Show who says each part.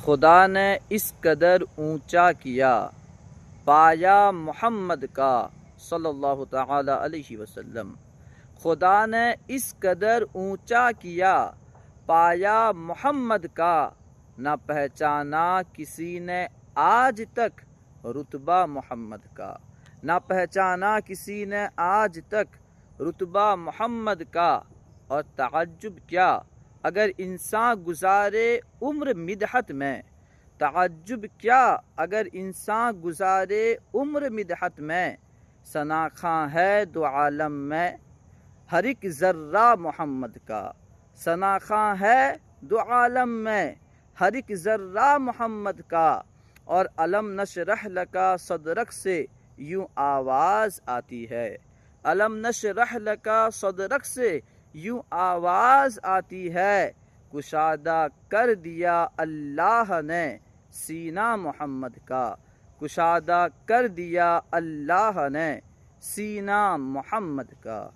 Speaker 1: خدا نے اس قدر اونچا کیا پایا محمد کا صلی اللہ تعالی علیہ وسلم۔ خدا نے اس قدر اونچا کیا پایا محمد کا، نہ پہچانا کسی نے آج تک رتبہ محمد کا، نہ پہچانا کسی نے آج تک رتبہ محمد کا۔ اور تعجب کیا اگر انسان گزارے عمر مدحت میں، تعجب کیا اگر انسان گزارے عمر مدحت میں، ثناخواں ہے دو عالم میں ہر ایک ذرہ محمد کا، ثناخواں ہے دو عالم میں ہر ایک ذرہ محمد کا۔ اور الم نشرح لکا صدرک سے یوں آواز آتی ہے، الم نشرح لکا صدرک سے یوں آواز آتی ہے، کشادہ کر دیا اللہ نے سینہ محمد کا، کشادہ کر دیا اللہ نے سینہ محمد کا۔